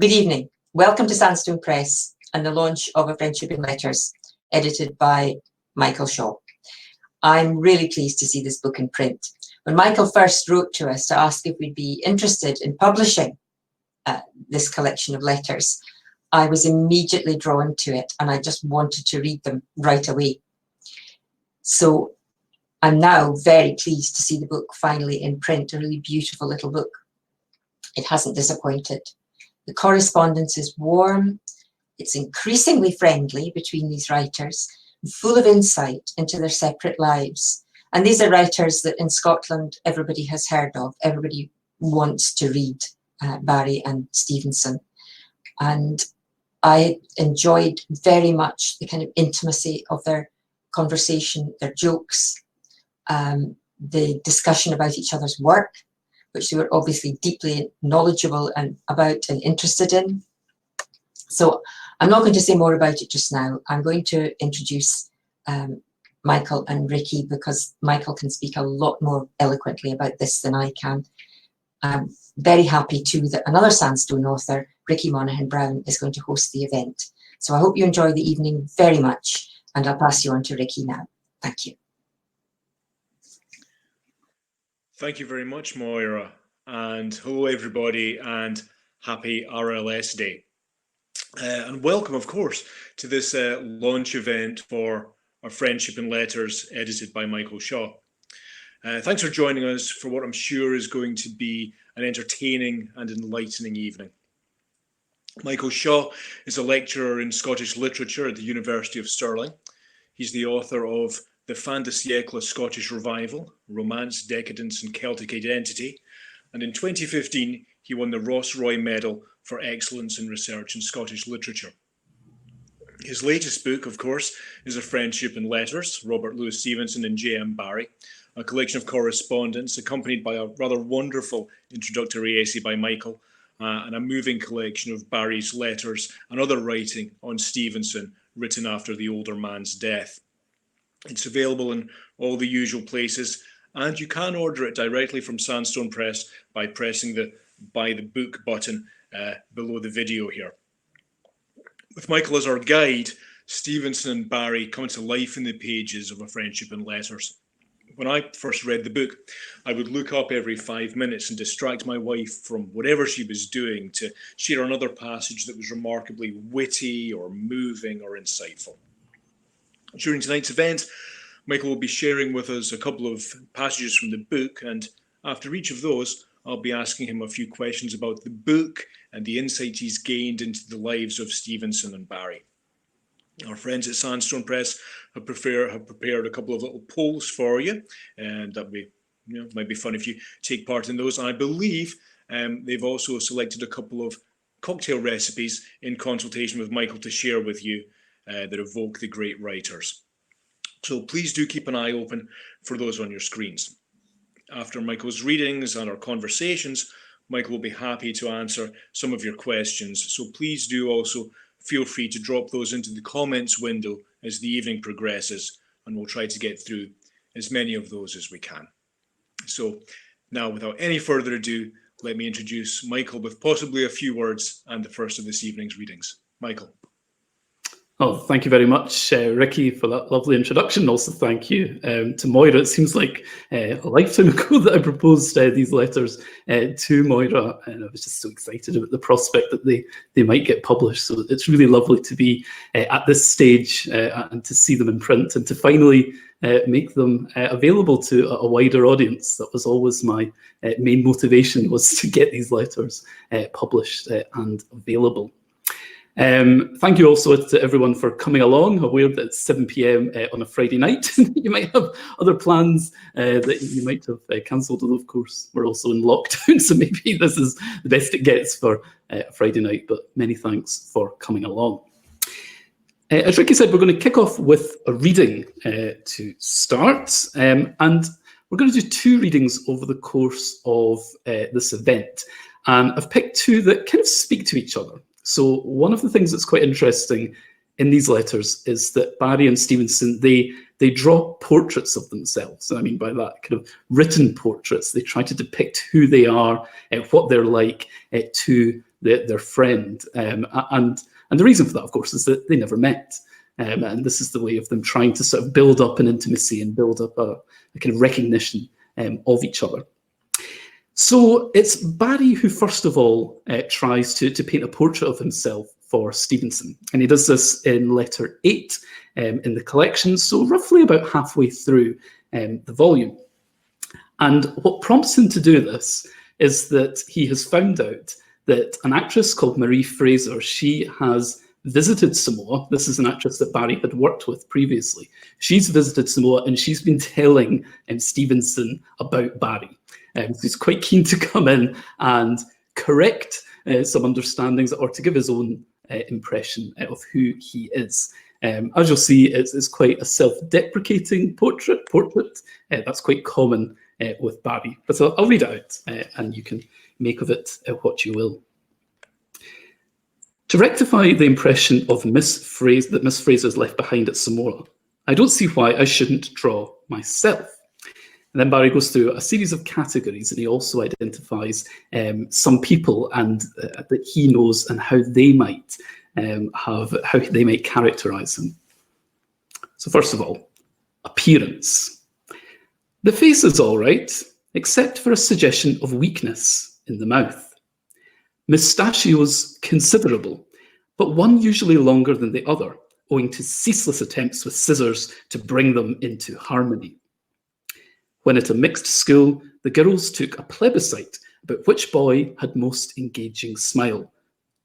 Good evening. Welcome to Sandstone Press and the launch of A Friendship in Letters, edited by Michael Shaw. I'm really pleased to see this book in print. When Michael first wrote to us to ask if we'd be interested in publishing this collection of letters, I was immediately drawn to it and I just wanted to read them right away. So I'm now very pleased to see the book finally in print, a really beautiful little book. It hasn't disappointed. The correspondence is warm, it's increasingly friendly between these writers, full of insight into their separate lives. And these are writers that in Scotland everybody has heard of, everybody wants to read, Barrie and Stevenson. And I enjoyed very much the kind of intimacy of their conversation, their jokes, the discussion about each other's work, which they were obviously deeply knowledgeable and about and interested in. So I'm not going to say more about it just now. I'm going to introduce Michael and Ricky because Michael can speak a lot more eloquently about this than I can. I'm very happy too that another Sandstone author, Ricky Monaghan-Brown, is going to host the event. So I hope you enjoy the evening very much, and I'll pass you on to Ricky now. Thank you. Thank you very much, Moira, and hello everybody, and happy RLS Day. And welcome, of course, to this launch event for A Friendship in Letters, edited by Michael Shaw. Thanks for joining us for what I'm sure is going to be an entertaining and enlightening evening. Michael Shaw is a lecturer in Scottish literature at the University of Stirling. He's the author of The Fin de Siècle Scottish Revival, Romance, Decadence and Celtic Identity, and in 2015 he won the Ross Roy Medal for Excellence in Research in Scottish Literature. His latest book, of course, is A Friendship in Letters, Robert Louis Stevenson and J. Barrie, a collection of correspondence accompanied by a rather wonderful introductory essay by Michael, and a moving collection of Barry's letters and other writing on Stevenson written after the older man's death. It's available in all the usual places, and you can order it directly from Sandstone Press by pressing the Buy the Book button below the video here. With Michael as our guide, Stevenson and Barrie come to life in the pages of A Friendship in Letters. When I first read the book, I would look up every 5 minutes and distract my wife from whatever she was doing to share another passage that was remarkably witty or moving or insightful. During tonight's event, Michael will be sharing with us a couple of passages from the book, and after each of those, I'll be asking him a few questions about the book and the insight he's gained into the lives of Stevenson and Barrie. Our friends at Sandstone Press have prepared a couple of little polls for you, and that might be fun if you take part in those. And I believe they've also selected a couple of cocktail recipes in consultation with Michael to share with you that evoke the great writers. So please do keep an eye open for those on your screens. After Michael's readings and our conversations, Michael will be happy to answer some of your questions. So please do also feel free to drop those into the comments window as the evening progresses, and we'll try to get through as many of those as we can. So now, without any further ado, let me introduce Michael with possibly a few words and the first of this evening's readings. Michael. Oh, thank you very much, Ricky, for that lovely introduction. Also, thank you to Moira. It seems like a lifetime ago that I proposed these letters to Moira, and I was just so excited about the prospect that they might get published. So it's really lovely to be at this stage and to see them in print and to finally make them available to a wider audience. That was always my main motivation, was to get these letters published and available. Thank you also to everyone for coming along. Aware that it's 7 p.m. On a Friday night. You might have other plans that you might have cancelled, although of course we're also in lockdown, so maybe this is the best it gets for a Friday night, but many thanks for coming along. As Ricky said, we're going to kick off with a reading to start, and we're going to do two readings over the course of this event, and I've picked two that kind of speak to each other. So one of the things that's quite interesting in these letters is that Barrie and Stevenson, they draw portraits of themselves. And I mean by that, kind of written portraits. They try to depict who they are, what they're like to their friend. And the reason for that, of course, is that they never met. And this is the way of them trying to sort of build up an intimacy and build up a kind of recognition of each other. So it's Barrie who, first of all, tries to paint a portrait of himself for Stevenson. And he does this in letter 8 in the collection, so roughly about halfway through the volume. And what prompts him to do this is that he has found out that an actress called Marie Fraser, she has visited Samoa. This is an actress that Barrie had worked with previously. She's visited Samoa and she's been telling Stevenson about Barrie. So he's quite keen to come in and correct some understandings or to give his own impression of who he is. As you'll see, it's quite a self-deprecating portrait. That's quite common with Barrie. But I'll read it out and you can make of it what you will. To rectify the impression of that Miss Fraser is left behind at Samoa, I don't see why I shouldn't draw myself. And then Barrie goes through a series of categories, and he also identifies some people and that he knows and how they might characterise him. So first of all, appearance. The face is all right, except for a suggestion of weakness in the mouth. Mustachios considerable, but one usually longer than the other, owing to ceaseless attempts with scissors to bring them into harmony. When at a mixed school, the girls took a plebiscite about which boy had most engaging smile.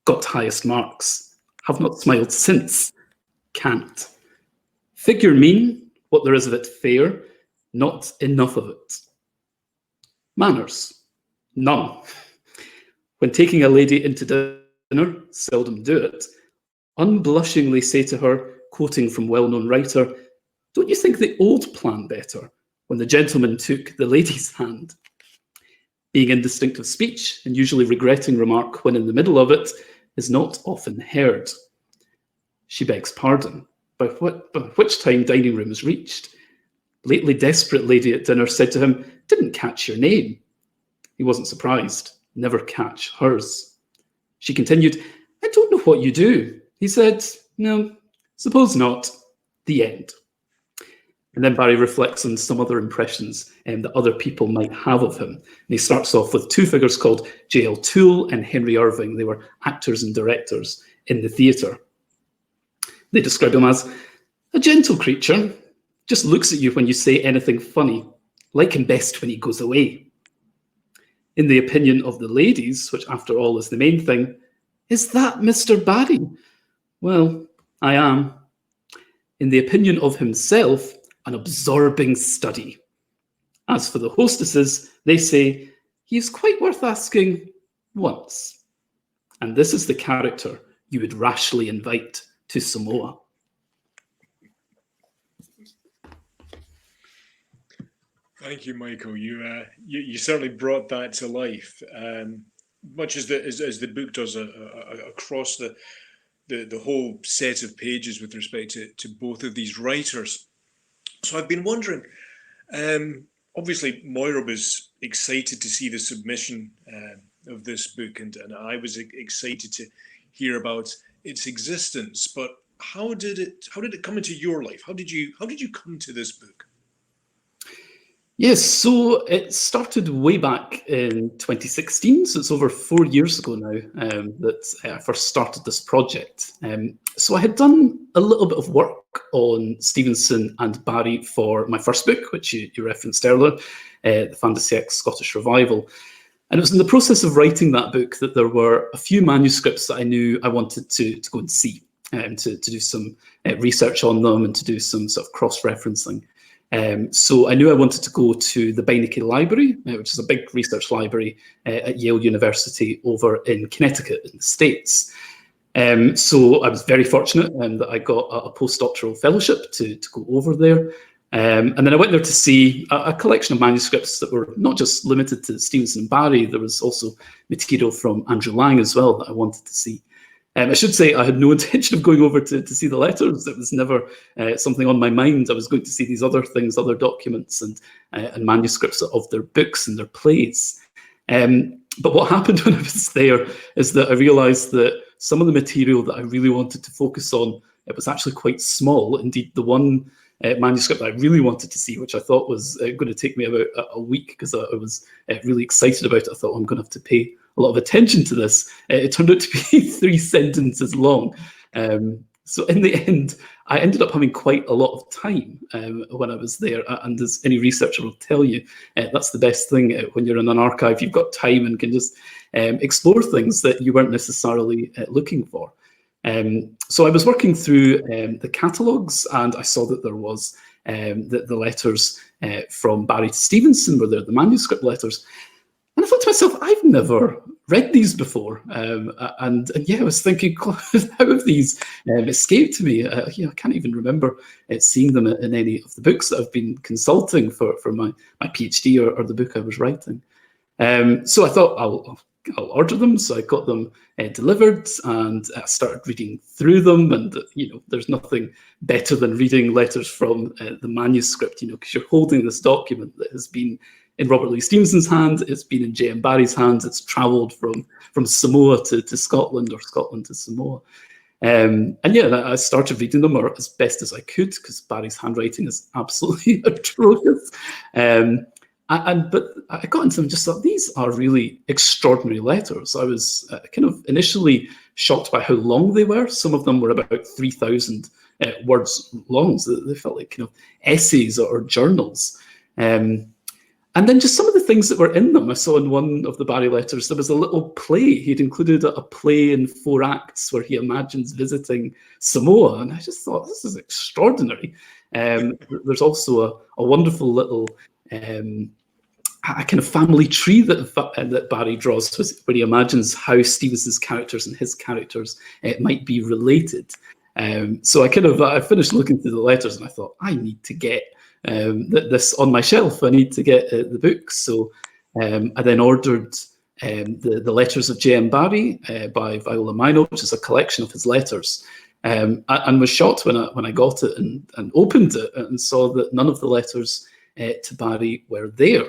Got highest marks. Have not smiled since. Can't. Figure mean, what there is of it fair, not enough of it. Manners. None. When taking a lady into dinner, seldom do it. Unblushingly say to her, quoting from well-known writer, don't you think the old plan better? When the gentleman took the lady's hand. Being indistinct of speech and usually regretting remark when in the middle of it is not often heard. She begs pardon, by which time dining room is reached. Lately desperate lady at dinner said to him, didn't catch your name. He wasn't surprised, never catch hers. She continued, I don't know what you do. He said, no, suppose not. The end. And then Barrie reflects on some other impressions that other people might have of him. And he starts off with two figures called J.L. Toole and Henry Irving. They were actors and directors in the theatre. They describe him as a gentle creature, just looks at you when you say anything funny, like him best when he goes away. In the opinion of the ladies, which after all is the main thing, is that Mr. Barrie? Well, I am. In the opinion of himself, an absorbing study. As for the hostesses, they say, he's quite worth asking once. And this is the character you would rashly invite to Samoa. Thank you, Michael. You certainly brought that to life, much as the book does across the whole set of pages with respect to both of these writers. So I've been wondering, obviously Moira was excited to see the submission of this book, and I was excited to hear about its existence. But how did it come into your life? How did you come to this book? Yes, so it started way back in 2016, so it's over 4 years ago now that I first started this project. So I had done a little bit of work on Stevenson and Barrie for my first book, which you referenced earlier, the Fantasy X Scottish Revival. And it was in the process of writing that book that there were a few manuscripts that I knew I wanted to go and see, to do some research on them and to do some sort of cross-referencing. So I knew I wanted to go to the Beinecke Library, which is a big research library at Yale University over in Connecticut in the States. So I was very fortunate that I got a postdoctoral fellowship to go over there. And then I went there to see a collection of manuscripts that were not just limited to Stevenson and Barrie. There was also material from Andrew Lang as well that I wanted to see. I should say I had no intention of going over to see the letters. It was never something on my mind. I was going to see these other things, other documents and manuscripts of their books and their plays. But what happened when I was there is that I realised that some of the material that I really wanted to focus on, it was actually quite small. Indeed, the one manuscript I really wanted to see, which I thought was going to take me about a week because I was really excited about it. I thought, I'm going to have to pay a lot of attention to this. It turned out to be 3 sentences long. So in the end, I ended up having quite a lot of time when I was there. And as any researcher will tell you, that's the best thing when you're in an archive. You've got time and can just explore things that you weren't necessarily looking for. So I was working through the catalogues, and I saw that there was the letters from Barrie to Stevenson were there, the manuscript letters. And I thought to myself, I've never read these before. And yeah, I was thinking, how have these escaped me? I can't even remember seeing them in any of the books that I've been consulting for my PhD or the book I was writing. So I thought I'll order them. So I got them delivered, and I started reading through them. And there's nothing better than reading letters from the manuscript, because you're holding this document that has been in Robert Louis Stevenson's hand, it's been in J. M. Barrie's hands, it's travelled from Samoa to Scotland, or Scotland to Samoa. And yeah, I started reading them, or as best as I could, because Barrie's handwriting is absolutely atrocious. But I got into them and just thought, these are really extraordinary letters. I was kind of initially shocked by how long they were. Some of them were about 3,000 words long. So they felt like essays or journals. And then just some of the things that were in them. I saw in one of the Barrie letters, there was a little play. He'd included a play in 4 acts where he imagines visiting Samoa. And I just thought, this is extraordinary. There's also a wonderful little a kind of family tree that Barrie draws, where he imagines how Stevenson's characters and his characters might be related. So I finished looking through the letters, and I thought, I need to get this on my shelf. I need to get the book. So I then ordered the Letters of J. M. Barrie by Viola Minor, which is a collection of his letters, and was shocked when I got it and opened it and saw that none of the letters to Barrie were there.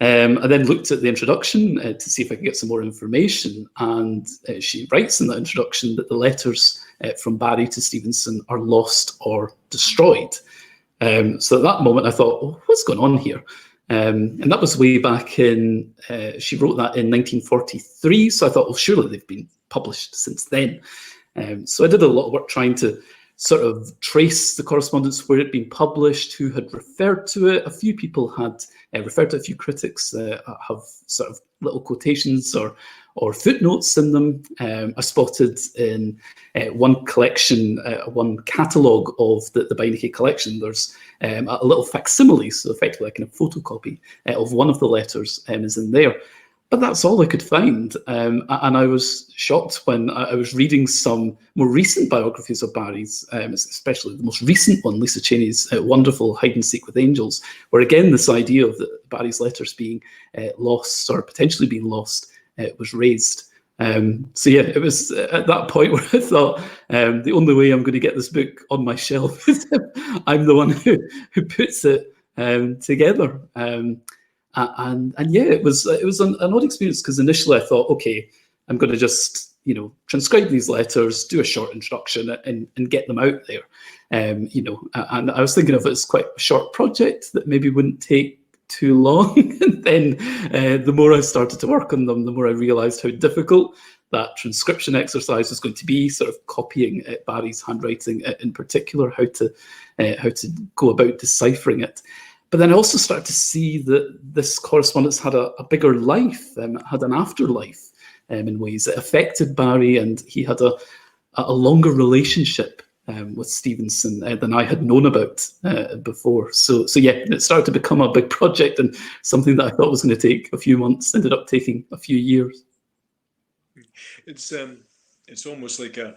I then looked at the introduction to see if I could get some more information, and she writes in that introduction that the letters from Barrie to Stevenson are lost or destroyed. So at that moment I thought, oh, what's going on here? And that was way back in, she wrote that in 1943, so I thought, well, surely they've been published since then. So I did a lot of work trying to sort of trace the correspondence, where it'd been published, who had referred to it. A few people had referred to it, a few critics have sort of little quotations or footnotes in them. I spotted in one collection, one catalogue of the Beinecke collection, there's a little facsimile, so effectively a kind of photocopy of one of the letters is in there. But that's all I could find. And I was shocked when I was reading some more recent biographies of Barry's, especially the most recent one, Lisa Cheney's wonderful Hide and Seek with Angels, where again, this idea of Barry's letters being lost or potentially being lost was raised. So yeah, it was at that point where I thought the only way I'm going to get this book on my shelf is if I'm the one who puts it together. And yeah, it was an odd experience, because initially I thought, okay, I'm going to just transcribe these letters, do a short introduction, and get them out there. And I was thinking of it as quite a short project that maybe wouldn't take too long. And then the more I started to work on them, the more I realised how difficult that transcription exercise was going to be, sort of copying Barry's handwriting in particular, how to go about deciphering it. But then I also started to see that this correspondence had a bigger life, had an afterlife in ways. It affected Barrie, and he had a longer relationship with Stevenson than I had known about before. So yeah, it started to become a big project, and something that I thought was going to take a few months ended up taking a few years. It's almost like a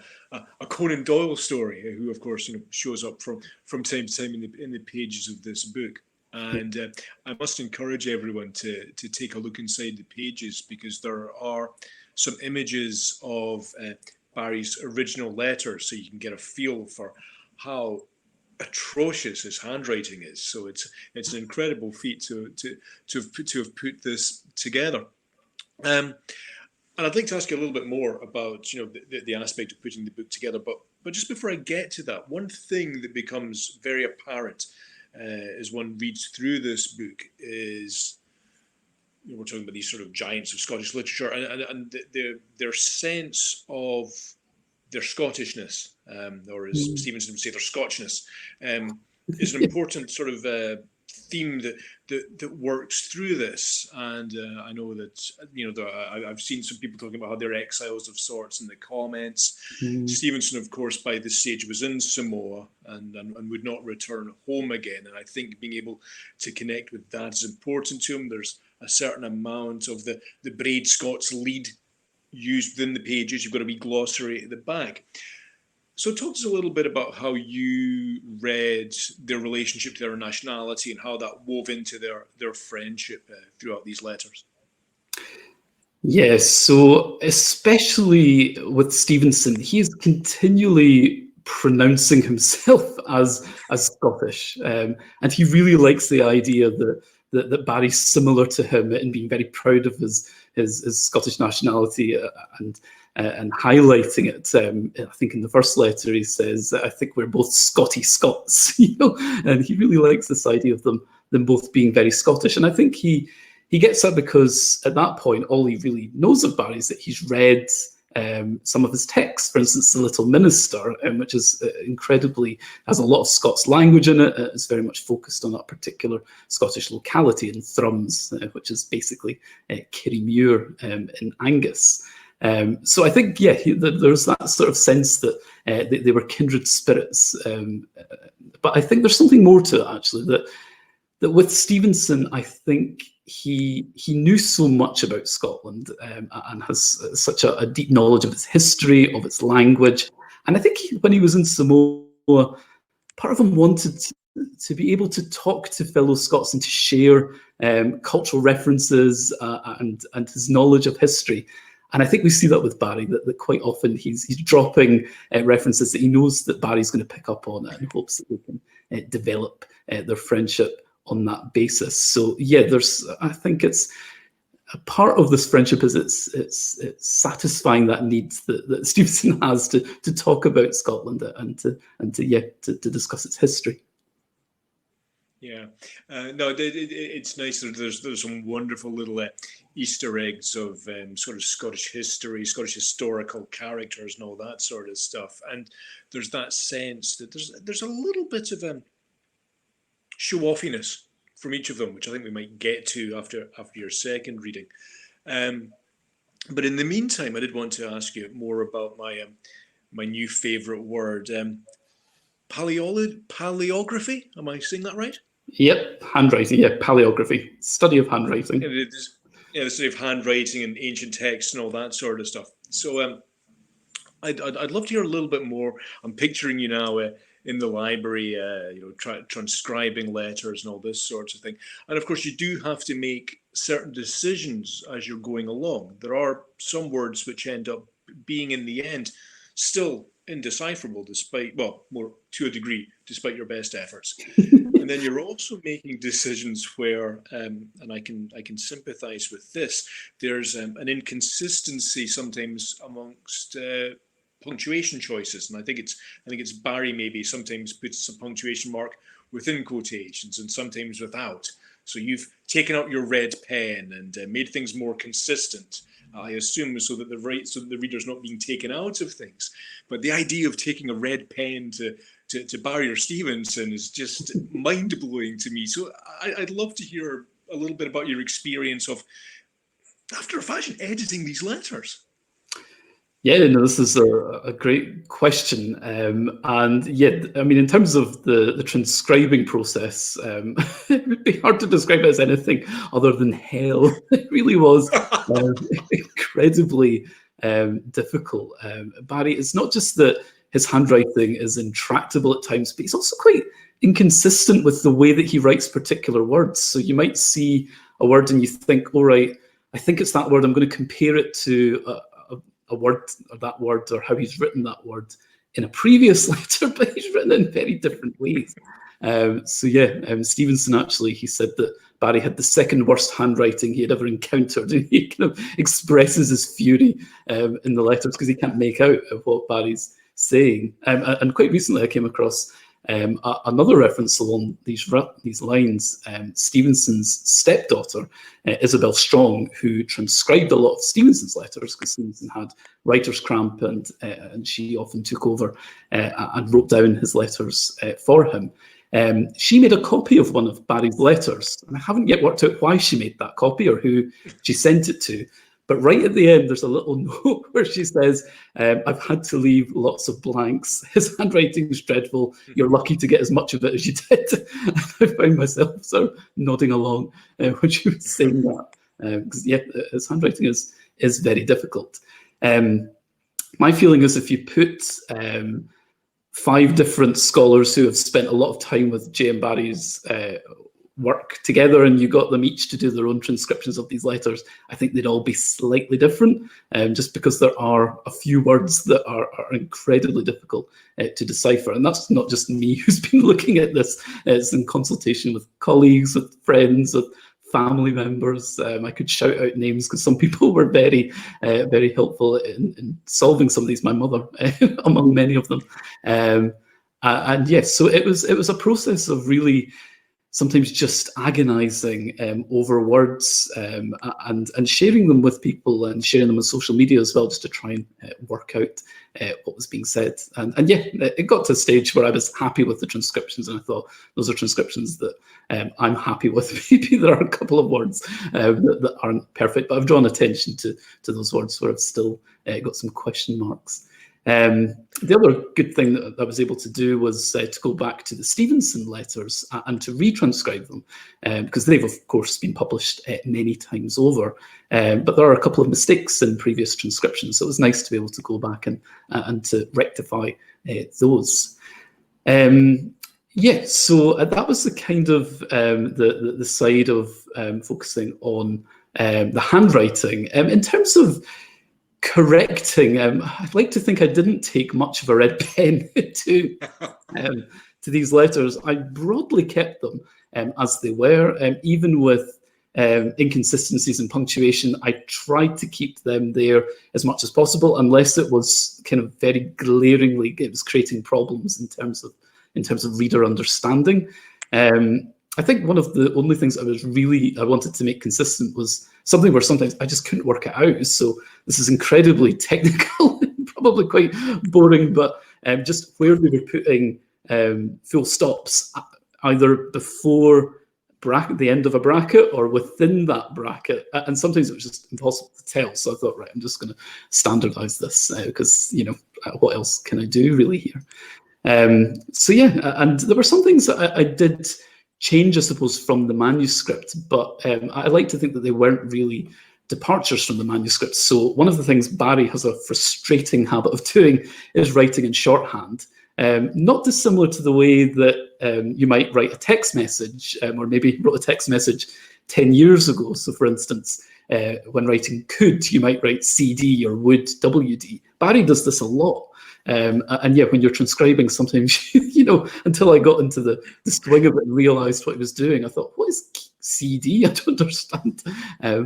Conan Doyle story, who of course shows up from time to time in the pages of this book. And I must encourage everyone to take a look inside the pages, because there are some images of Barry's original letters, so you can get a feel for how atrocious his handwriting is. So it's an incredible feat to have put this together. And I'd like to ask you a little bit more about, the aspect of putting the book together. But just before I get to that, one thing that becomes very apparent as one reads through this book is, we're talking about these sort of giants of Scottish literature and their sense of their Scottishness, or as Stevenson would say, their Scotchness, is an important sort of theme that works through this. And I know that I've seen some people talking about how they're exiles of sorts in the comments. Stevenson, of course, by this stage was in Samoa and would not return home again. And I think being able to connect with that is important to him. There's a certain amount of the Braid Scots lead used within the pages. You've got a wee glossary at the back. So talk to us a little bit about how you read their relationship to their nationality and how that wove into their friendship throughout these letters. Yes, so especially with Stevenson, he is continually pronouncing himself as Scottish, and he really likes the idea that Barry's similar to him in being very proud of his Scottish nationality and highlighting it. I think in the first letter he says, "I think we're both Scotty Scots," and he really likes this idea of them both being very Scottish. And I think he gets that because at that point all he really knows of Barry is that he's read some of his texts, for instance, The Little Minister, which is has a lot of Scots language in it. It's very much focused on that particular Scottish locality in Thrums, which is basically Kirriemuir in Angus. So I think, there's that sort of sense that they were kindred spirits. But I think there's something more to it, actually, that with Stevenson, I think he knew so much about Scotland and has such a deep knowledge of its history, of its language. And I think when he was in Samoa, part of him wanted to be able to talk to fellow Scots and to share cultural references and his knowledge of history. And I think we see that with Barrie, that quite often he's dropping references that he knows that Barry's going to pick up on it and hopes that they can develop their friendship on that basis. So I think it's a part of this friendship is it's satisfying that need that Stevenson has to talk about Scotland and to discuss its history. Yeah, no, it's nice. There's some wonderful little Easter eggs of sort of Scottish history, Scottish historical characters, and all that sort of stuff. And there's that sense that there's a little bit of show-offiness from each of them, which I think we might get to after your second reading. But in the meantime, I did want to ask you more about my new favourite word, paleography. Am I saying that right? Yep, handwriting. Yeah, paleography, study of handwriting. The study of handwriting and ancient texts and all that sort of stuff. So I'd love to hear a little bit more. I'm picturing you now in the library, transcribing letters and all this sort of thing. And of course, you do have to make certain decisions as you're going along. There are some words which end up being, in the end, still indecipherable, more to a degree, despite your best efforts. And then you're also making decisions where, and I can sympathise with this. There's an inconsistency sometimes amongst punctuation choices, and I think it's Barrie maybe sometimes puts a punctuation mark within quotations and sometimes without. So you've taken out your red pen and made things more consistent, I assume, so that the reader's not being taken out of things. But the idea of taking a red pen to Barrie or Stevenson is just mind-blowing to me. So I'd love to hear a little bit about your experience of, after a fashion, editing these letters. Yeah, no, this is a great question. In terms of the transcribing process, it would be hard to describe it as anything other than hell. It really was incredibly difficult. Barrie, it's not just that his handwriting is intractable at times, but he's also quite inconsistent with the way that he writes particular words. So you might see a word and you think, all right, I think it's that word. I'm going to compare it to a word or that word or how he's written that word in a previous letter, but he's written in very different ways. So yeah, Stevenson actually, he said that Barrie had the second worst handwriting he had ever encountered, and he kind of expresses his fury in the letters because he can't make out of what Barry's saying. And quite recently I came across another reference along these lines. Stevenson's stepdaughter, Isabel Strong, who transcribed a lot of Stevenson's letters because Stevenson had writer's cramp, and she often took over and wrote down his letters for him. She made a copy of one of Barry's letters, and I haven't yet worked out why she made that copy or who she sent it to. But right at the end, there's a little note where she says, I've had to leave lots of blanks. His handwriting is dreadful. You're lucky to get as much of it as you did. I found myself sort of nodding along when she was saying that. Because, yeah, his handwriting is very difficult. My feeling is if you put 5 different scholars who have spent a lot of time with J and Barry's work together, and you got them each to do their own transcriptions of these letters, I think they'd all be slightly different, just because there are a few words that are incredibly difficult to decipher. And that's not just me who's been looking at this. It's in consultation with colleagues, with friends, with family members. I could shout out names because some people were very, very helpful in solving some of these. My mother, among many of them. And yes, so it was a process of really sometimes just agonizing over words and sharing them with people and sharing them on social media as well, just to try and work out what was being said. And yeah, it got to a stage where I was happy with the transcriptions, and I thought those are transcriptions that I'm happy with. Maybe there are a couple of words that aren't perfect, but I've drawn attention to those words where I've still got some question marks. The other good thing that I was able to do was to go back to the Stevenson letters and to retranscribe them, because they've of course been published many times over, but there are a couple of mistakes in previous transcriptions, so it was nice to be able to go back and to rectify those. Yeah, so that was the kind of the side of focusing on the handwriting. In terms of correcting, I'd like to think I didn't take much of a red pen to these letters. I broadly kept them as they were, even with inconsistencies in punctuation. I tried to keep them there as much as possible, unless it was kind of very glaringly, it was creating problems in terms of reader understanding. I think one of the only things I wanted to make consistent was something where sometimes I just couldn't work it out. So this is incredibly technical and probably quite boring, but just where they were putting full stops, either before the end of a bracket or within that bracket. And sometimes it was just impossible to tell. So I thought, right, I'm just going to standardize this because, what else can I do really here? So yeah, and there were some things that I did change, I suppose, from the manuscript, but I like to think that they weren't really departures from the manuscript. So one of the things Barrie has a frustrating habit of doing is writing in shorthand, not dissimilar to the way that you might write a text message, or maybe wrote a text message 10 years ago. So for instance, when writing could, you might write CD or would, WD. Barrie does this a lot. And yeah, when you're transcribing, sometimes, until I got into the swing of it and realized what he was doing, I thought, what is CD? I don't understand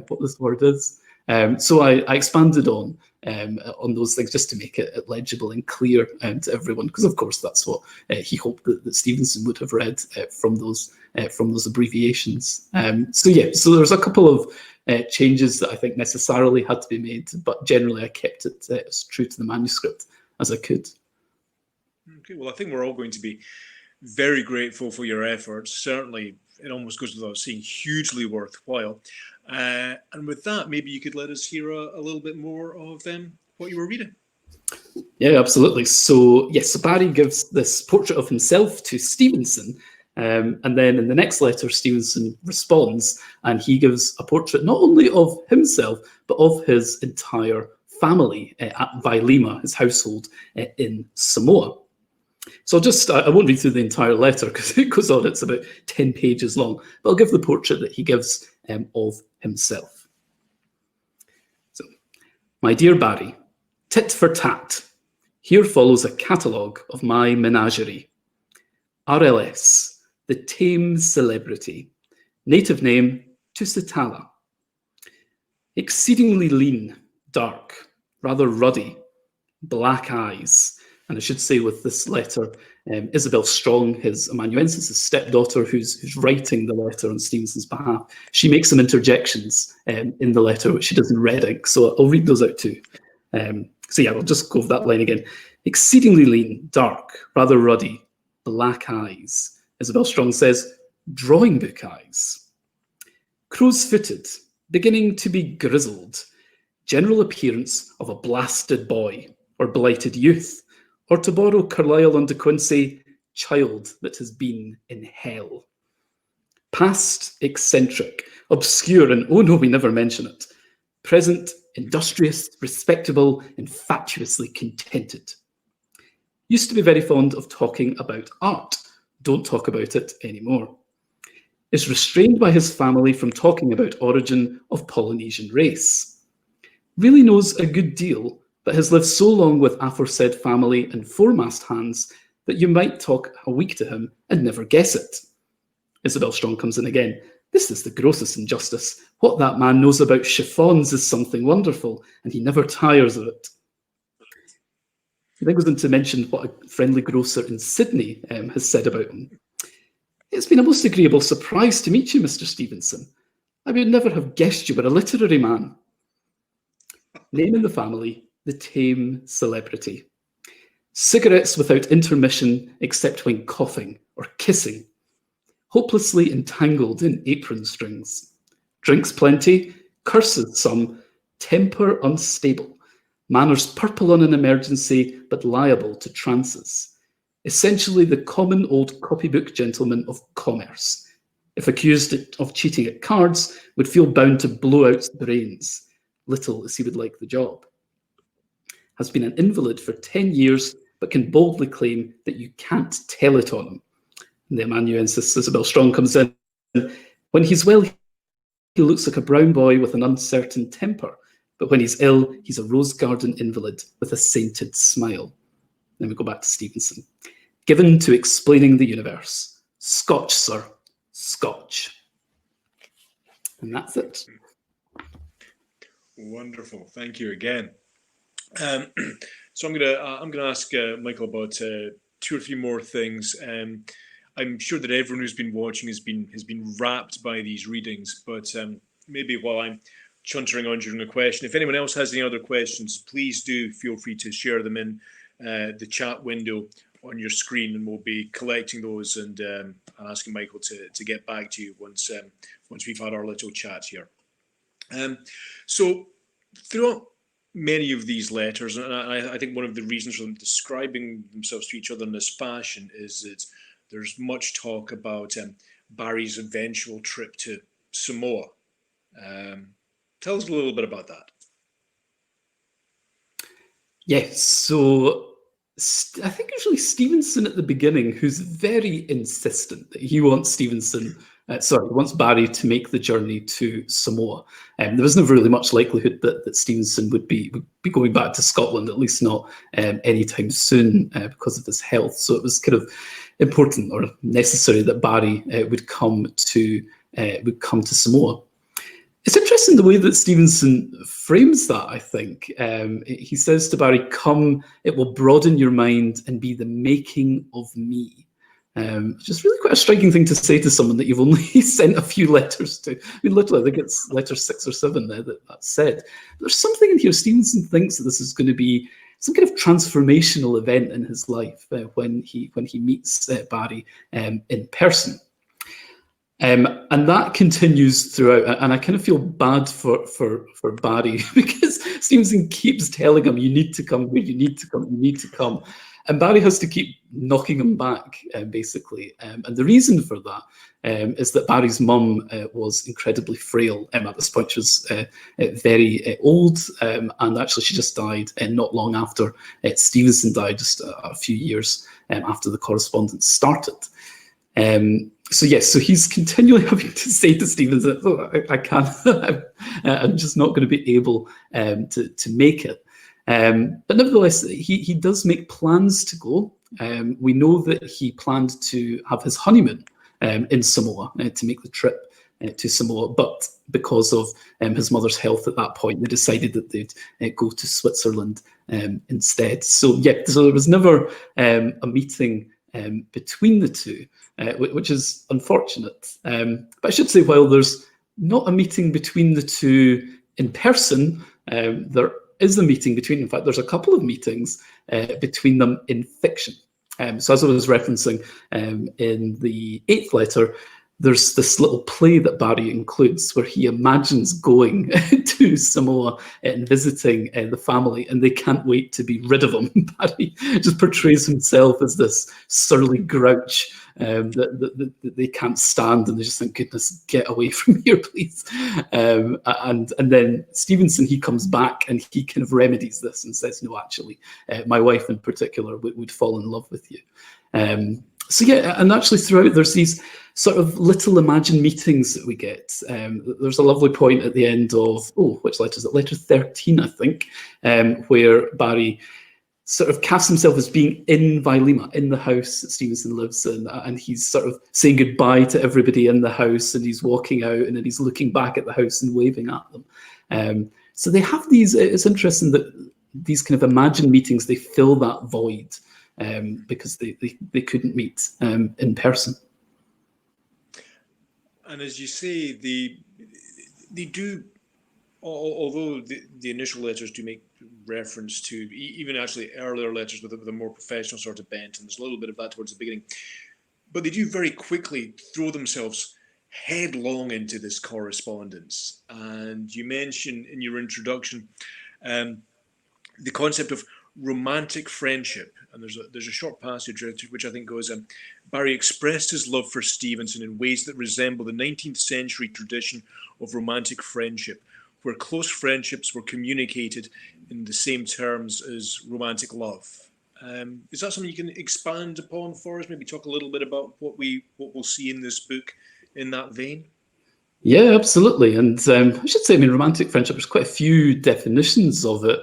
what this word is. So I expanded on those things just to make it legible and clear to everyone, because of course that's what he hoped that Stevenson would have read from those abbreviations. So yeah, so there's a couple of changes that I think necessarily had to be made, but generally I kept it as true to the manuscript as I could. Okay, well, I think we're all going to be very grateful for your efforts. Certainly, it almost goes without saying, hugely worthwhile. And with that, maybe you could let us hear a little bit more of what you were reading. Yeah, absolutely. So yes, Barrie gives this portrait of himself to Stevenson, and then in the next letter, Stevenson responds, and he gives a portrait not only of himself, but of his entire family at Vailima, his household in Samoa. So I won't read through the entire letter because it goes on, it's about 10 pages long, but I'll give the portrait that he gives of himself. So, my dear Barrie, tit for tat, here follows a catalogue of my menagerie. RLS, the tame celebrity. Native name, Tusitala. Exceedingly lean, dark, rather ruddy, black eyes. And I should say with this letter, Isabel Strong, his amanuensis, his stepdaughter, who's writing the letter on Stevenson's behalf, she makes some interjections in the letter, which she does in red ink. So I'll read those out too. So yeah, I'll just go over that line again. Exceedingly lean, dark, rather ruddy, black eyes. Isabel Strong says, drawing book eyes. Crow's-footed, beginning to be grizzled. General appearance of a blasted boy or blighted youth, or to borrow Carlyle and De Quincey, child that has been in hell. Past, eccentric, obscure, and oh no, we never mention it. Present, industrious, respectable, infatuously contented. Used to be very fond of talking about art. Don't talk about it anymore. Is restrained by his family from talking about origin of Polynesian race. Really knows a good deal, but has lived so long with aforesaid family and foremast hands that you might talk a week to him and never guess it. Isabel Strong comes in again. This is the grossest injustice. What that man knows about chiffons is something wonderful, and he never tires of it. He then goes on to mention what a friendly grocer in Sydney has said about him. It's been a most agreeable surprise to meet you, Mr. Stevenson. I would never have guessed you were a literary man. Name in the family, the tame celebrity. Cigarettes without intermission except when coughing or kissing. Hopelessly entangled in apron strings. Drinks plenty, curses some, temper unstable. Manners purple on an emergency, but liable to trances. Essentially the common old copybook gentleman of commerce. If accused of cheating at cards, would feel bound to blow out brains, little as he would like the job. Has been an invalid for 10 years, but can boldly claim that you can't tell it on him. And the amanuensis Isabel Strong comes in. When he's well, he looks like a brown boy with an uncertain temper, but when he's ill, he's a rose garden invalid with a sainted smile. Then we go back to Stevenson. Given to explaining the universe. Scotch, sir, Scotch. And that's it. Wonderful, thank you again. So I'm gonna ask Michael about 2 or 3 more things. I'm sure that everyone who's been watching has been rapt by these readings, but maybe while I'm chuntering on during the question, if anyone else has any other questions, please do feel free to share them in the chat window on your screen, and we'll be collecting those and asking Michael to get back to you once we've had our little chat here. So throughout many of these letters, and I think one of the reasons for them describing themselves to each other in this fashion is that there's much talk about Barry's eventual trip to Samoa. Tell us a little bit about that. Yes, so I think usually Stevenson at the beginning, who's very insistent that he wants wants Barrie to make the journey to Samoa. There was never really much likelihood that Stevenson would be going back to Scotland, at least not anytime soon, because of his health. So it was kind of important or necessary that Barrie would come to Samoa. It's interesting the way that Stevenson frames that, I think. He says to Barrie, come, it will broaden your mind and be the making of me. Which is really quite a striking thing to say to someone that you've only sent a few letters to. I mean, literally, I think it's letter 6 or 7 there that's said. But there's something in here. Stevenson thinks that this is going to be some kind of transformational event in his life when he meets Barrie in person. And that continues throughout, and I kind of feel bad for Barrie because Stevenson keeps telling him, you need to come, you need to come, you need to come. And Barrie has to keep knocking him back, basically. And the reason for that is that Barrie's mum was incredibly frail at this point. She was very old, and actually she just died not long after Stevenson died, just a few years after the correspondence started. So yes, so he's continually having to say to Stevenson, oh, I can't, I'm just not going to be able to make it. But nevertheless, he does make plans to go. We know that he planned to have his honeymoon in Samoa to make the trip to Samoa, but because of his mother's health at that point, they decided that they'd go to Switzerland instead. So yeah, so there was never a meeting between the two, which is unfortunate. But I should say, while there's not a meeting between the two in person, there is a meeting between, in fact, there's a couple of meetings between them in fiction. So as I was referencing in the 8th letter, there's this little play that Barrie includes where he imagines going to Samoa and visiting the family, and they can't wait to be rid of him. Barrie just portrays himself as this surly grouch that they can't stand, and they just think, goodness, get away from here, please. And then Stevenson, he comes back and he kind of remedies this and says, no, actually, my wife in particular would fall in love with you. So yeah, and actually throughout there's these sort of little imagined meetings that we get. There's a lovely point at the end of, which letter is it? Letter 13, I think, where Barrie sort of casts himself as being in Vailima, in the house that Stevenson lives in, and he's sort of saying goodbye to everybody in the house, and he's walking out, and then he's looking back at the house and waving at them. So they have these, it's interesting that these kind of imagined meetings, they fill that void. Because they couldn't meet in person. And as you say, they do, although the initial letters do make reference to even actually earlier letters with a more professional sort of bent, and there's a little bit of that towards the beginning, but they do very quickly throw themselves headlong into this correspondence. And you mention in your introduction the concept of romantic friendship, and there's a short passage which I think goes, Barrie expressed his love for Stevenson in ways that resemble the 19th century tradition of romantic friendship, where close friendships were communicated in the same terms as romantic love. Is that something you can expand upon for us? Maybe talk a little bit about what we'll see in this book in that vein? Yeah, absolutely. And I should say, I mean, romantic friendship, there's quite a few definitions of it.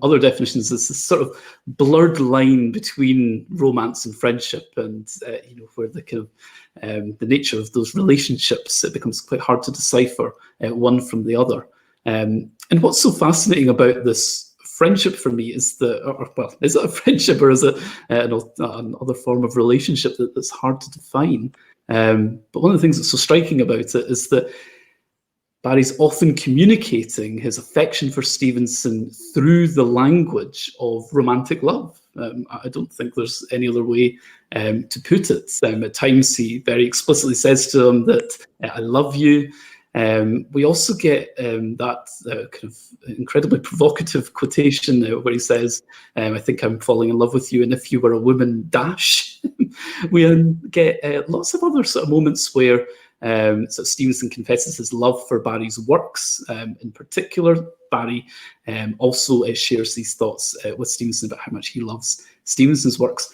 Other definitions is this sort of blurred line between romance and friendship, and where the kind of the nature of those relationships, it becomes quite hard to decipher one from the other. And what's so fascinating about this friendship for me is that, is it a friendship or is it another form of relationship that's hard to define? But one of the things that's so striking about it is that Barrie's often communicating his affection for Stevenson through the language of romantic love. I don't think there's any other way to put it. At times he very explicitly says to him that, I love you. We also get that kind of incredibly provocative quotation where he says, I think I'm falling in love with you, and if you were a woman, dash. We get lots of other sort of moments where Stevenson confesses his love for Barrie's works. In particular, Barrie also shares these thoughts with Stevenson about how much he loves Stevenson's works.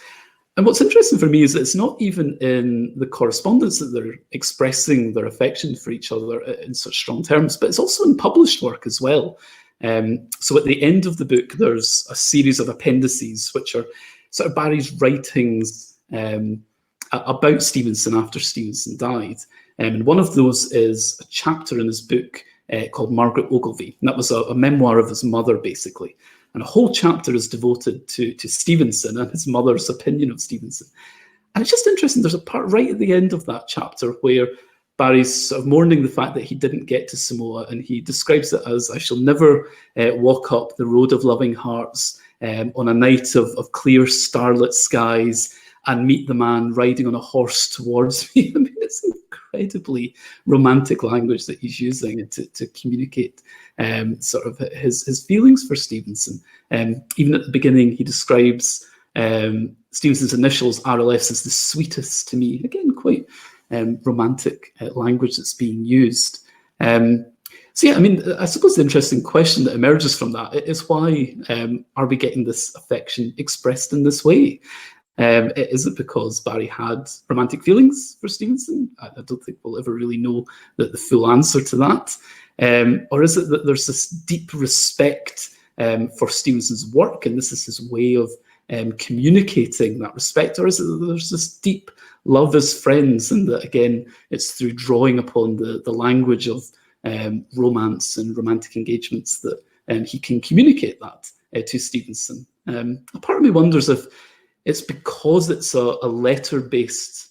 And what's interesting for me is that it's not even in the correspondence that they're expressing their affection for each other in such strong terms, but it's also in published work as well. So at the end of the book, there's a series of appendices, which are sort of Barrie's writings about Stevenson after Stevenson died. And one of those is a chapter in his book called Margaret Ogilvie. And that was a memoir of his mother, basically. And a whole chapter is devoted to Stevenson and his mother's opinion of Stevenson. And it's just interesting, there's a part right at the end of that chapter where Barrie's sort of mourning the fact that he didn't get to Samoa, and he describes it as, I shall never walk up the road of loving hearts on a night of clear starlit skies and meet the man riding on a horse towards me. I mean, it's incredibly romantic language that he's using to communicate sort of his feelings for Stevenson. Even at the beginning, he describes Stevenson's initials, RLS, as the sweetest to me. Again, quite romantic language that's being used. So yeah, I mean, I suppose the interesting question that emerges from that is why are we getting this affection expressed in this way? Is it because Barrie had romantic feelings for Stevenson? I don't think we'll ever really know the full answer to that. Or is it that there's this deep respect for Stevenson's work, and this is his way of communicating that respect, or is it that there's this deep love as friends, and that again it's through drawing upon the language of romance and romantic engagements that he can communicate that to Stevenson. A part of me wonders if it's because it's a letter-based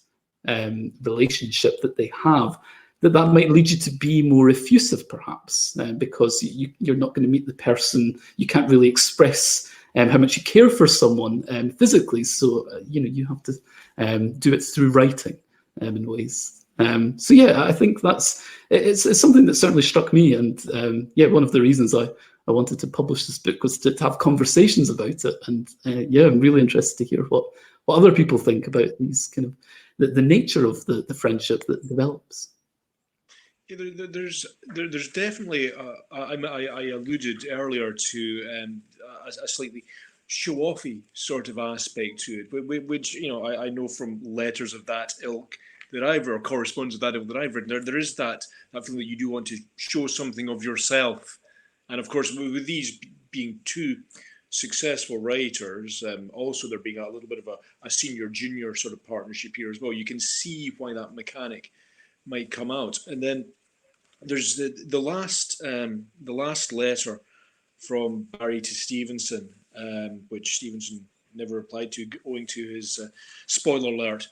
relationship that they have, that might lead you to be more effusive, perhaps, because you're not going to meet the person. You can't really express how much you care for someone physically, so you have to do it through writing in ways. So yeah, I think it's something that certainly struck me, and one of the reasons I wanted to publish this book was to have conversations about it. And I'm really interested to hear what other people think about these kind of the nature of the friendship that develops. Yeah, there's definitely I alluded earlier to a slightly show-offy sort of aspect to it, which I know from letters of that ilk that I've read, or correspondence of that ilk that I've written. There is that feeling that you do want to show something of yourself, and of course with these being two successful writers, also there being a little bit of a senior-junior sort of partnership here as well. You can see why that mechanic might come out. And then there's the last letter from Barrie to Stevenson, which Stevenson never replied to, owing to his spoiler alert,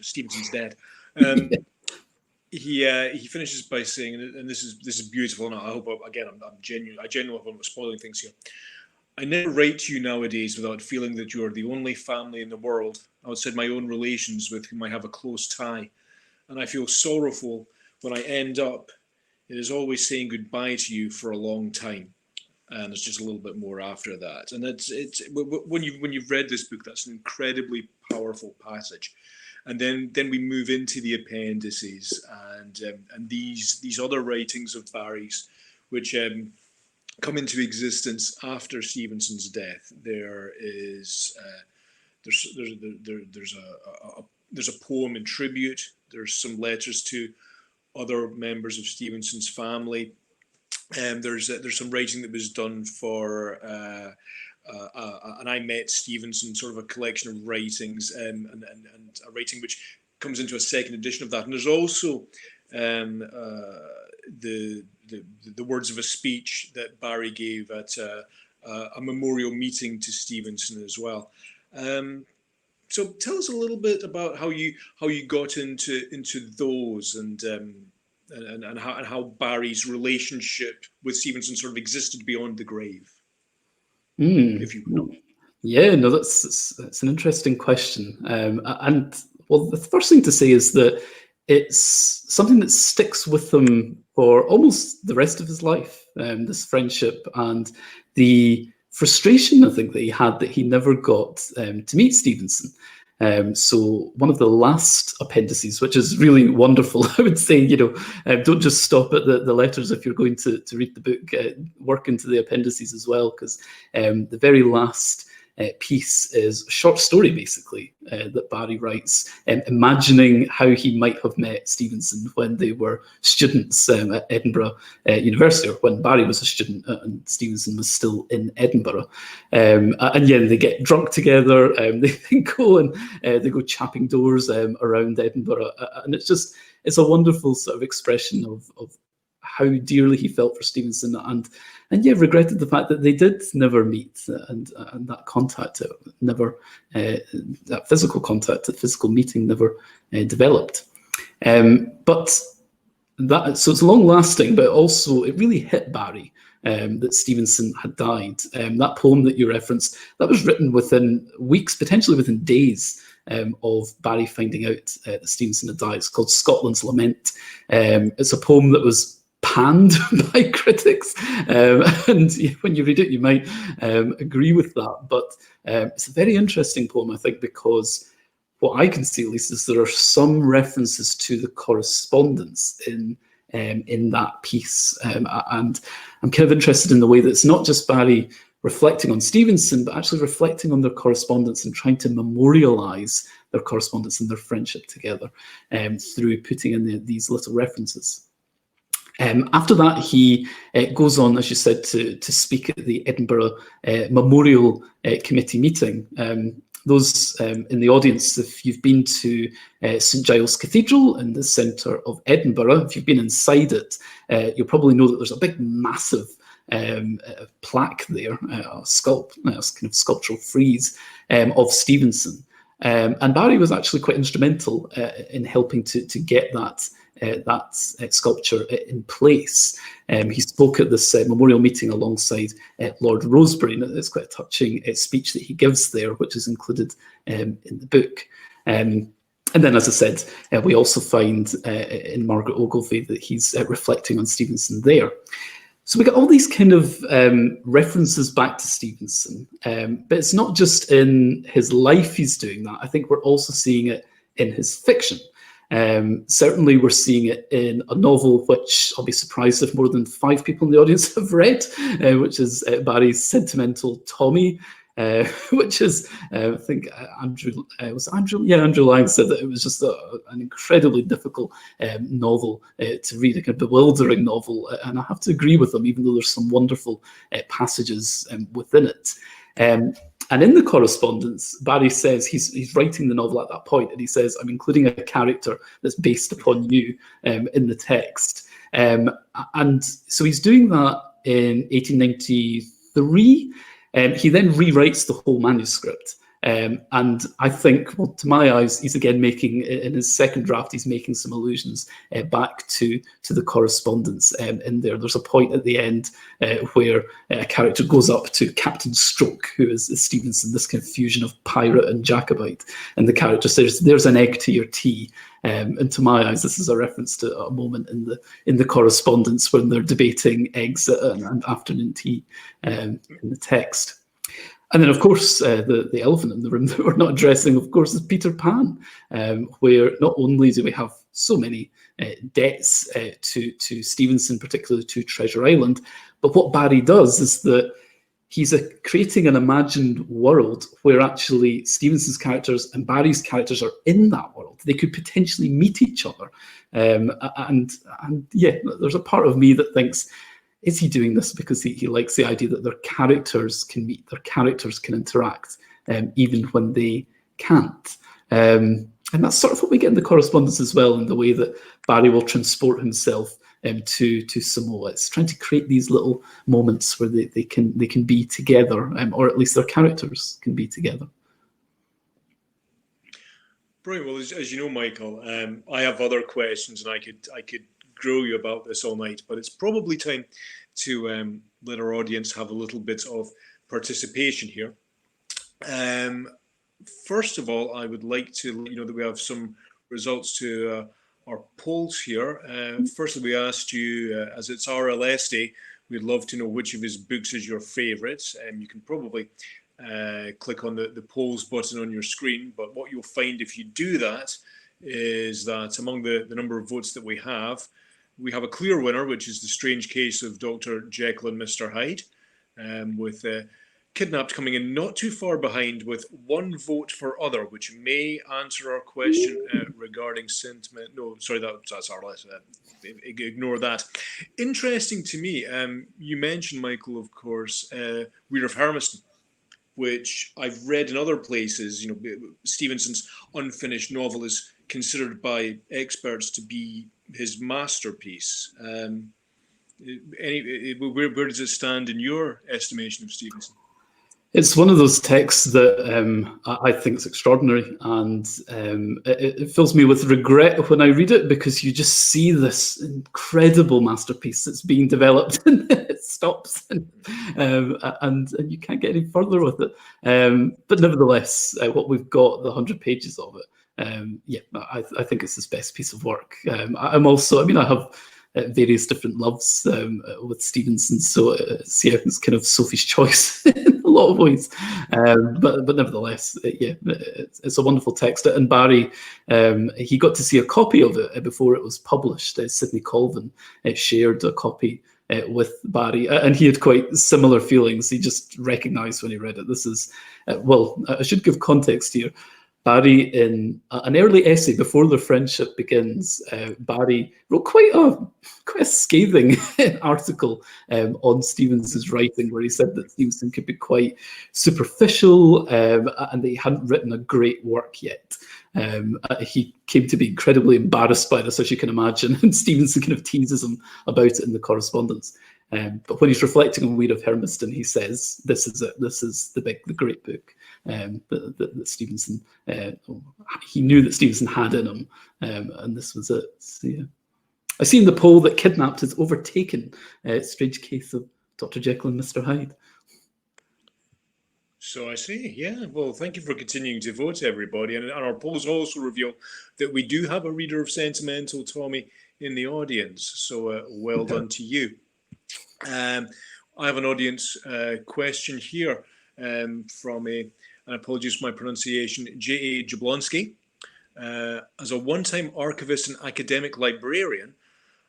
Stevenson's dead. He finishes by saying, and this is beautiful, and I hope I'm genuine. I genuinely hope I'm not spoiling things here. I never write to you nowadays without feeling that you are the only family in the world outside my own relations with whom I have a close tie. And I feel sorrowful when I end up, it is always saying goodbye to you for a long time. And there's just a little bit more after that. And it's when you've read this book, that's an incredibly powerful passage. And then we move into the appendices and these other writings of Barries, which come into existence after Stevenson's death. There's a poem in tribute. There's some letters to other members of Stevenson's family. There's some writing that was done for and I Met Stevenson, sort of a collection of writings, and a writing which comes into a second edition of that. And there's also the words of a speech that Barrie gave at a memorial meeting to Stevenson as well. So tell us a little bit about how you got into those, and how Barrie's relationship with Stevenson sort of existed beyond the grave, if you will. Yeah, no, that's an interesting question. And well, the first thing to say is that it's something that sticks with him for almost the rest of his life. This friendship and the frustration, I think, that he had that he never got to meet Stevenson. So one of the last appendices, which is really wonderful, I would say, don't just stop at the letters if you're going to read the book, work into the appendices as well, because the very last piece is a short story, basically, that Barrie writes, imagining how he might have met Stevenson when they were students at Edinburgh University, or when Barrie was a student and Stevenson was still in Edinburgh. And they get drunk together, they go chapping doors around Edinburgh, and it's a wonderful sort of expression of how dearly he felt for Stevenson, and regretted the fact that they did never meet, and that contact never, that physical contact, that physical meeting never developed. But so it's long lasting, but also it really hit Barrie that Stevenson had died. That poem that you referenced, that was written within weeks, potentially within days, of Barrie finding out that Stevenson had died. It's called Scotland's Lament. It's a poem that was panned by critics, and when you read it you might agree with that, but it's a very interesting poem, I think, because what I can see at least is there are some references to the correspondence in that piece, and I'm kind of interested in the way that it's not just Barrie reflecting on Stevenson, but actually reflecting on their correspondence and trying to memorialise their correspondence and their friendship together through putting in these little references. After that, he goes on, as you said, to speak at the Edinburgh Memorial Committee meeting. Those in the audience, if you've been to St Giles Cathedral in the centre of Edinburgh, if you've been inside it, you'll probably know that there's a big, massive plaque there, a kind of sculptural frieze of Stevenson. And Barrie was actually quite instrumental in helping to get that sculpture in place. He spoke at this memorial meeting alongside Lord Rosebery, and it's quite a touching speech that he gives there, which is included in the book. And then, as I said, we also find in Margaret Ogilvie that he's reflecting on Stevenson there. So we got all these kind of references back to Stevenson, but it's not just in his life he's doing that. I think we're also seeing it in his fiction. Certainly we're seeing it in a novel which I'll be surprised if more than 5 people in the audience have read, which is Barrie's Sentimental Tommy, which is, I think Andrew Lang said that it was just an incredibly difficult novel to read, a kind of bewildering novel, and I have to agree with him, even though there's some wonderful passages within it. And in the correspondence, Barrie says he's writing the novel at that point, and he says, I'm including a character that's based upon you in the text. And so he's doing that in 1893. He then rewrites the whole manuscript. And I think, well, to my eyes, he's again making, in his second draft, he's making some allusions back to the correspondence in there. There's a point at the end where a character goes up to Captain Stroke, who is Stevenson, this confusion of pirate and Jacobite. And the character says, there's an egg to your tea. And to my eyes, this is a reference to a moment in the correspondence when they're debating eggs and afternoon tea in the text. And then, of course, the elephant in the room that we're not addressing, of course, is Peter Pan, where not only do we have so many debts to Stevenson, particularly to Treasure Island, but what Barrie does is that he's creating an imagined world where actually Stevenson's characters and Barrie's characters are in that world. They could potentially meet each other. And yeah, there's a part of me that thinks, is he doing this because he likes the idea that their characters can meet, their characters can interact, even when they can't? And that's sort of what we get in the correspondence as well, in the way that Barrie will transport himself to Samoa. It's trying to create these little moments where they can be together, or at least their characters can be together. Brilliant. Well, as you know, Michael, I have other questions, and I could grill you about this all night, but it's probably time to let our audience have a little bit of participation here. First of all, I would like to let you know that we have some results to our polls here. Firstly, we asked you, as it's RLS Day, we'd love to know which of his books is your favourite. You can probably click on the polls button on your screen, but what you'll find if you do that is that among the number of votes that we have a clear winner, which is The Strange Case of Dr. Jekyll and Mr. Hyde, with Kidnapped coming in not too far behind with 1 vote for other, which may answer our question regarding sentiment. No, sorry, that's our last. Ignore that. Interesting to me, you mentioned, Michael, of course, Weir of Hermiston, which I've read in other places. You know, Stevenson's unfinished novel is considered by experts to be his masterpiece. Where does it stand in your estimation of Stevenson? It's one of those texts that I think is extraordinary, and it fills me with regret when I read it, because you just see this incredible masterpiece that's being developed and it stops, and you can't get any further with it. But nevertheless, what we've got, the 100 pages of it, I think it's his best piece of work. I have various different loves with Stevenson, so it's kind of Sophie's choice in a lot of ways. But nevertheless, it's a wonderful text. And Barrie, he got to see a copy of it before it was published. Sidney Colvin shared a copy with Barrie, and he had quite similar feelings. He just recognised when he read it. This is, I should give context here. Barrie, in an early essay before their friendship begins, Barrie wrote quite a scathing article on Stevenson's writing, where he said that Stevenson could be quite superficial and that he hadn't written a great work yet. He came to be incredibly embarrassed by this, as you can imagine, and Stevenson kind of teases him about it in the correspondence. But when he's reflecting on Weir of Hermiston, he says, "This is it. This is the great book that Stevenson. He knew that Stevenson had in him, and this was it." So, yeah. I see in the poll that Kidnapped has overtaken Strange Case of Dr. Jekyll and Mr. Hyde. So I see, yeah. Well, thank you for continuing to vote, everybody. And our polls also reveal that we do have a reader of Sentimental Tommy in the audience. So well done to you. I have an audience question here from and apologies for my pronunciation, J.A. Jablonski. As a one-time archivist and academic librarian,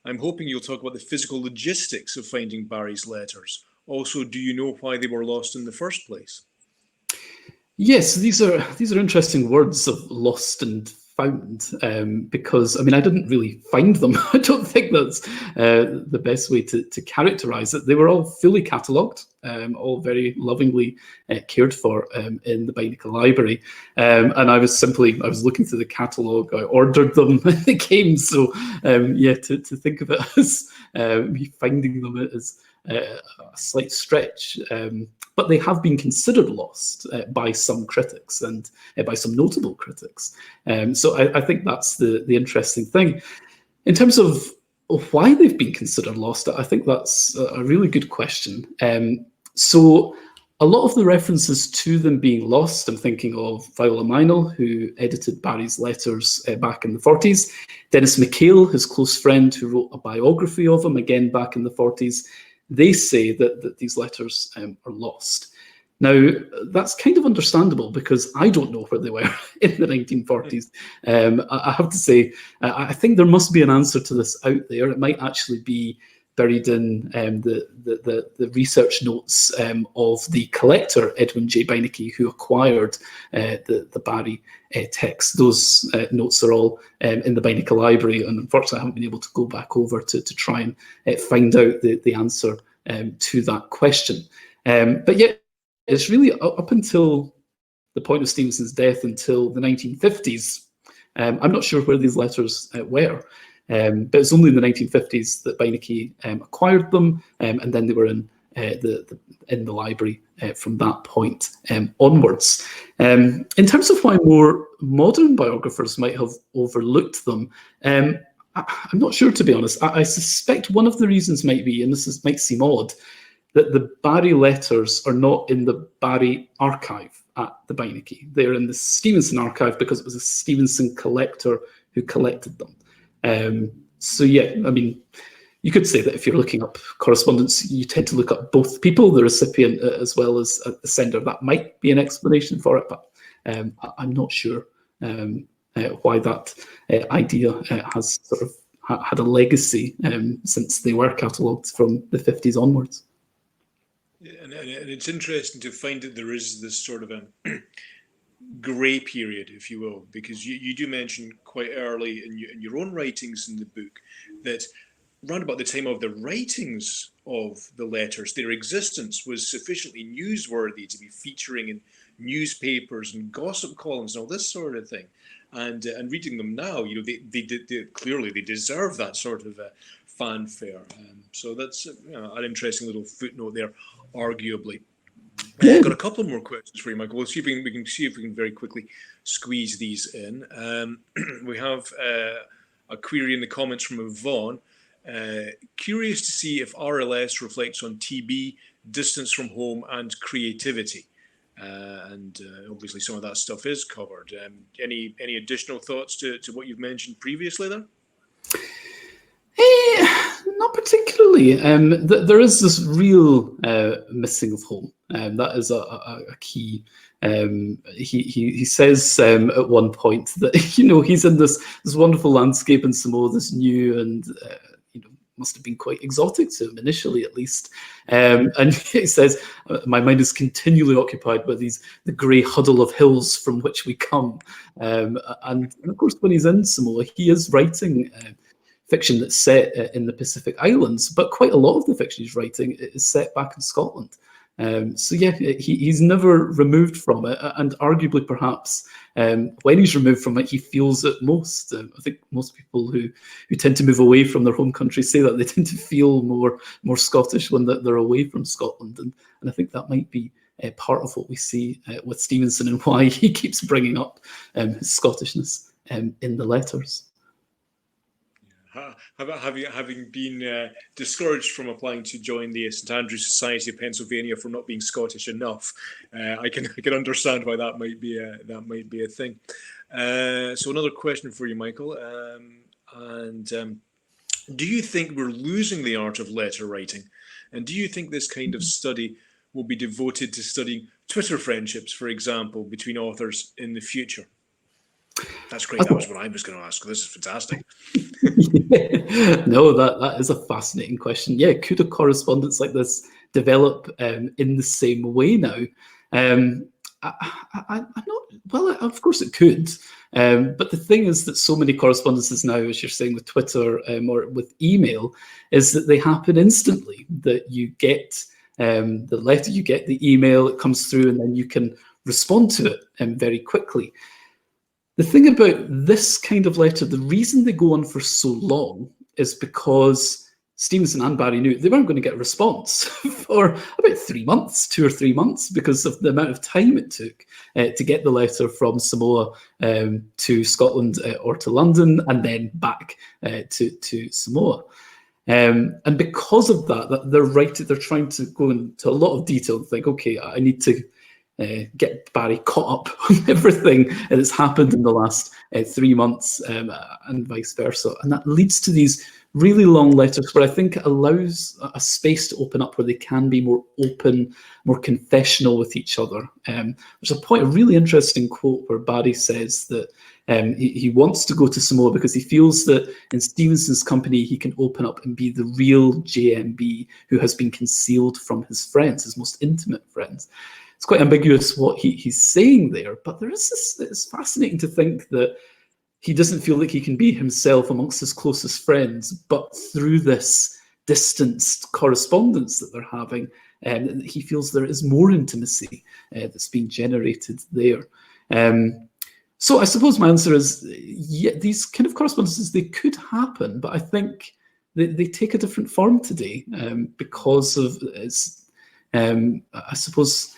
I'm hoping you'll talk about the physical logistics of finding Barry's letters. Also, do you know why they were lost in the first place? Yes, these are interesting words of lost and found, because I mean, I didn't really find them. I don't think that's the best way to characterize it. They were all fully catalogued, all very lovingly cared for in the Biographers library, and I was looking through the catalogue. I ordered them when they came, so yeah, to think of it as me finding them is a slight stretch. But they have been considered lost by some critics and by some notable critics. So I think that's the interesting thing. In terms of why they've been considered lost, I think that's a really good question. So a lot of the references to them being lost, I'm thinking of Viola Meinel, who edited Barry's letters back in the 40s, Dennis McHale, his close friend who wrote a biography of him, again back in the 40s. They say that these letters are lost. Now, that's kind of understandable because I don't know where they were in the 1940s. I have to say, I think there must be an answer to this out there. It might actually be buried in the research notes of the collector, Edwin J. Beinecke, who acquired the Barrie text. Those notes are all in the Beinecke library, and unfortunately I haven't been able to go back over to try and find out the answer to that question. But yet, it's really up until the point of Stevenson's death, until the 1950s. I'm not sure where these letters were. But it's only in the 1950s that Beinecke acquired them, and then they were in the library from that point onwards. In terms of why more modern biographers might have overlooked them, I'm not sure, to be honest. I suspect one of the reasons might be, and might seem odd, that the Barrie letters are not in the Barrie archive at the Beinecke. They're in the Stevenson archive because it was a Stevenson collector who collected them. So yeah, I mean, you could say that if you're looking up correspondence, you tend to look up both people, the recipient as well as the sender. That might be an explanation for it, but I'm not sure why that idea has sort of had a legacy since they were catalogued from the 50s onwards. And it's interesting to find that there is this sort of a grey period, if you will, because you do mention quite early in your own writings in the book that round about the time of the writings of the letters, their existence was sufficiently newsworthy to be featuring in newspapers and gossip columns and all this sort of thing. And reading them now, you know, they clearly they deserve that sort of fanfare. So that's an interesting little footnote there, arguably. I've got a couple more questions for you, Michael. We'll see if we can very quickly squeeze these in. We have a query in the comments from Yvonne. Curious to see if RLS reflects on TB, distance from home, and creativity. And obviously some of that stuff is covered. Any additional thoughts to what you've mentioned previously there? Not particularly. There is this real missing of home. That is a key. He says at one point that he's in this wonderful landscape in Samoa, this new and must have been quite exotic to him initially, at least. And he says, "My mind is continually occupied by the grey huddle of hills from which we come." And of course, when he's in Samoa, he is writing fiction that's set in the Pacific Islands, but quite a lot of the fiction he's writing is set back in Scotland. So yeah, he's never removed from it, and arguably perhaps when he's removed from it, he feels it most. I think most people who tend to move away from their home country say that they tend to feel more Scottish when they're away from Scotland, and I think that might be part of what we see with Stevenson and why he keeps bringing up his Scottishness in the letters. Having been discouraged from applying to join the St Andrews Society of Pennsylvania for not being Scottish enough, I can understand why that might be a thing. So another question for you, Michael, do you think we're losing the art of letter writing, and do you think this kind of study will be devoted to studying Twitter friendships, for example, between authors in the future? That's great. That was what I was going to ask. This is fantastic. No, that is a fascinating question. Yeah, could a correspondence like this develop in the same way now? I'm not. Well, of course it could. But the thing is that so many correspondences now, as you're saying with Twitter or with email, is that they happen instantly. That you get the letter, you get the email, it comes through, and then you can respond to it very quickly. The thing about this kind of letter, the reason they go on for so long is because Stevenson and Barrie knew they weren't going to get a response for about 3 months, 2 or 3 months, because of the amount of time it took to get the letter from Samoa to Scotland or to London and then back to Samoa. And because of that, they're trying to go into a lot of detail and think, okay, I need to get Barrie caught up on everything that's happened in the last 3 months and vice versa. And that leads to these really long letters where I think it allows a space to open up where they can be more open, more confessional with each other. There's a really interesting quote where Barrie says that he wants to go to Samoa because he feels that in Stevenson's company he can open up and be the real JMB who has been concealed from his friends, his most intimate friends. It's quite ambiguous what he's saying there, but there is this. It's fascinating to think that he doesn't feel like he can be himself amongst his closest friends, but through this distanced correspondence that they're having, he feels there is more intimacy that's being generated there. So I suppose my answer is, yeah, these kind of correspondences, they could happen, but I think they take a different form today because of, I suppose,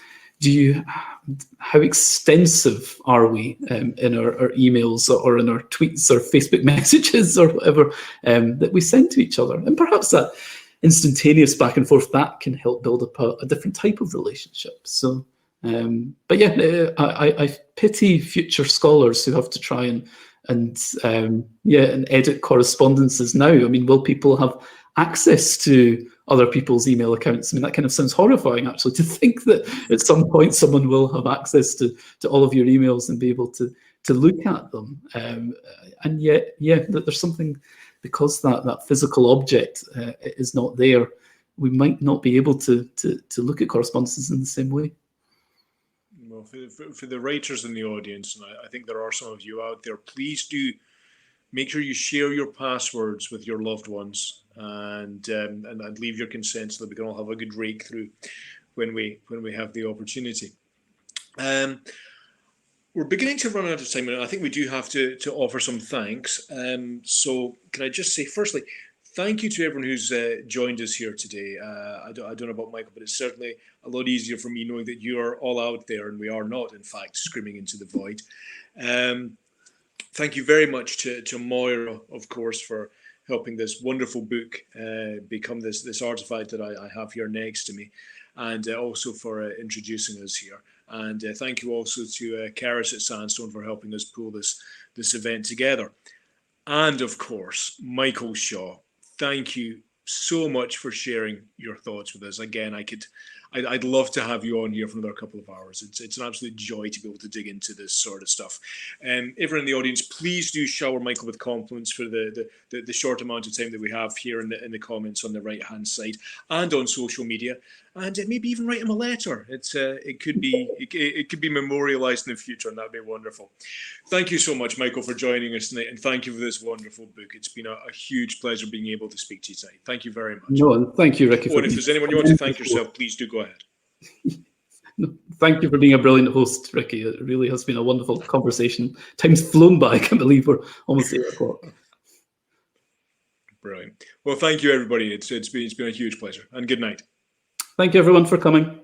how extensive are we in our emails or in our tweets or Facebook messages or whatever that we send to each other? And perhaps that instantaneous back and forth, that can help build up a different type of relationship. So, but yeah, I pity future scholars who have to try and edit correspondences now. I mean, will people have access to other people's email accounts? I mean, that kind of sounds horrifying, actually, to think that at some point someone will have access to all of your emails and be able to look at them. And yet, yeah, there's something, because that physical object is not there, we might not be able to look at correspondences in the same way. Well, for the writers in the audience, and I think there are some of you out there, please do make sure you share your passwords with your loved ones and leave your consent so that we can all have a good rake through when we have the opportunity. We're beginning to run out of time, and I think we do have to offer some thanks. So can I just say, firstly, thank you to everyone who's joined us here today. I don't know about Michael, but it's certainly a lot easier for me knowing that you are all out there and we are not, in fact, screaming into the void. Thank you very much to Moira, of course, for helping this wonderful book become this artifact that I have here next to me, and also for introducing us here. And thank you also to Caris at Sandstone for helping us pull this event together. And of course, Michael Shaw, thank you so much for sharing your thoughts with us. Again, I I'd love to have you on here for another couple of hours. It's an absolute joy to be able to dig into this sort of stuff. Everyone in the audience, please do shower Michael with compliments for the short amount of time that we have here in the comments on the right hand side and on social media, and maybe even write him a letter. It could be memorialized in the future, and that'd be wonderful. Thank you so much, Michael, for joining us tonight, and thank you for this wonderful book. It's been a huge pleasure being able to speak to you tonight. Thank you very much. No, and thank you, Ricky. Oh, and if there's anyone you want to thank yourself, please do go ahead. No, thank you for being a brilliant host, Ricky. It really has been a wonderful conversation. Time's flown by. I can't believe we're almost 8 o'clock. Brilliant. Well, thank you, everybody. It's been a huge pleasure, and good night. Thank you, everyone, for coming.